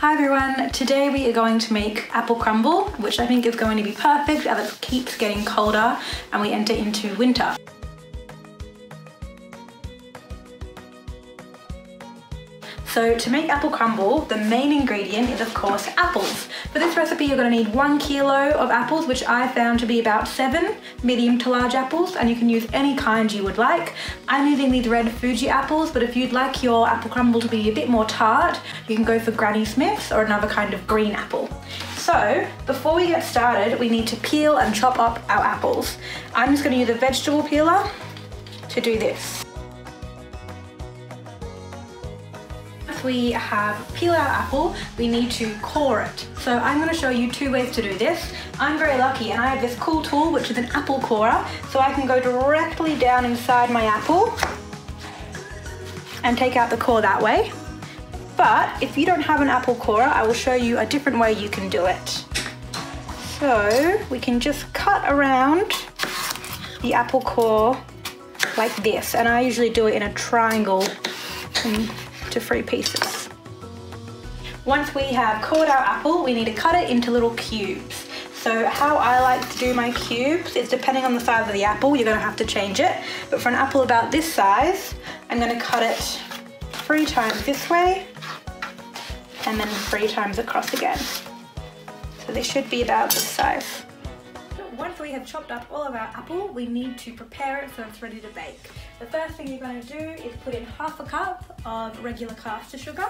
Hi everyone, today we are going to make apple crumble, which I think is going to be perfect as it keeps getting colder and we enter into winter. So to make apple crumble, the main ingredient is of course apples. For this recipe you're going to need 1 kilo of apples, which I found to be about 7 medium to large apples, and you can use any kind you would like. I'm using these red Fuji apples, but if you'd like your apple crumble to be a bit more tart, you can go for Granny Smith's or another kind of green apple. So before we get started, we need to peel and chop up our apples. I'm just going to use a vegetable peeler to do this. We have peeled our apple, we need to core it. So I'm going to show you 2 ways to do this. I'm very lucky and I have this cool tool which is an apple corer, so I can go directly down inside my apple and take out the core that way. But if you don't have an apple corer, I will show you a different way you can do it. So we can just cut around the apple core like this, and I usually do it in a triangle to 3 pieces. Once we have cored our apple, we need to cut it into little cubes. So how I like to do my cubes is depending on the size of the apple, you're going to have to change it. But for an apple about this size, I'm going to cut it 3 times this way and then 3 times across again. So they should be about this size. Once we have chopped up all of our apple, we need to prepare it so it's ready to bake. The first thing you're going to do is put in ½ a cup of regular caster sugar.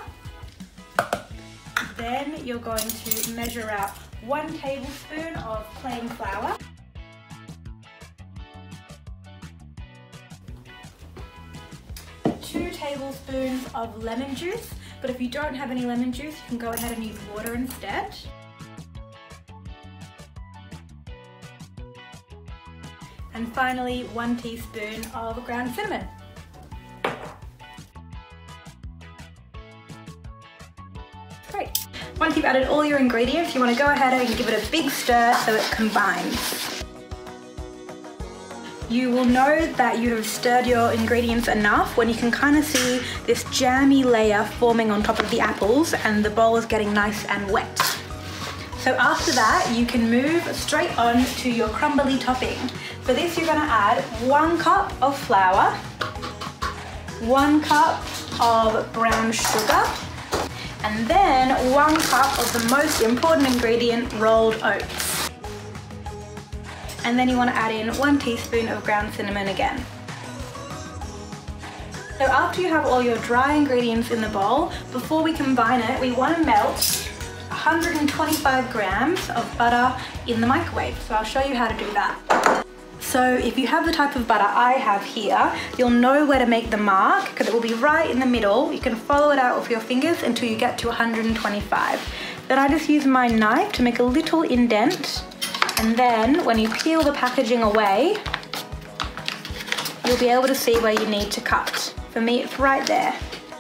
Then you're going to measure out 1 tablespoon of plain flour. Two tablespoons of lemon juice, but if you don't have any lemon juice, you can go ahead and use water instead. And finally, 1 teaspoon of ground cinnamon. Great. Once you've added all your ingredients, you want to go ahead and give it a big stir so it combines. You will know that you have stirred your ingredients enough when you can kind of see this jammy layer forming on top of the apples and the bowl is getting nice and wet. So after that, you can move straight on to your crumbly topping. For this, you're going to add 1 cup of flour, 1 cup of brown sugar, and then 1 cup of the most important ingredient, rolled oats. And then you want to add in 1 teaspoon of ground cinnamon again. So after you have all your dry ingredients in the bowl, before we combine it, we want to melt 125 grams of butter in the microwave. So I'll show you how to do that. So if you have the type of butter I have here, you'll know where to make the mark because it will be right in the middle. You can follow it out with your fingers until you get to 125. Then I just use my knife to make a little indent, and then when you peel the packaging away, you'll be able to see where you need to cut. For me, it's right there.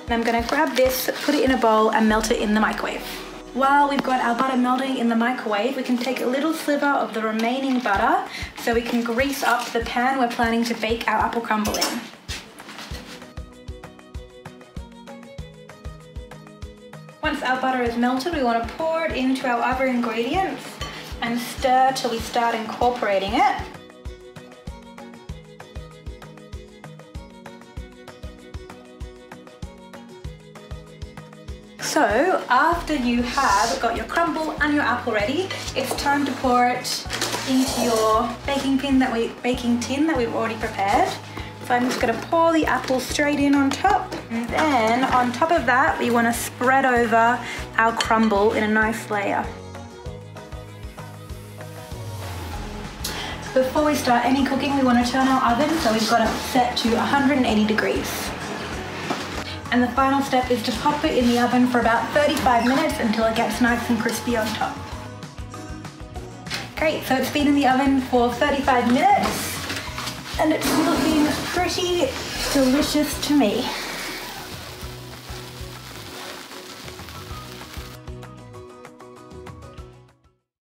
And I'm going to grab this, put it in a bowl and melt it in the microwave. While we've got our butter melting in the microwave, we can take a little sliver of the remaining butter so we can grease up the pan we're planning to bake our apple crumble in. Once our butter is melted, we want to pour it into our other ingredients and stir till we start incorporating it. So after you have got your crumble and your apple ready, it's time to pour it into your baking tin that we've already prepared. So I'm just going to pour the apple straight in on top, and then on top of that we want to spread over our crumble in a nice layer. Before we start any cooking, we want to turn our oven so we've got it set to 180 degrees. And the final step is to pop it in the oven for about 35 minutes until it gets nice and crispy on top. Great, so it's been in the oven for 35 minutes and it's looking pretty delicious to me.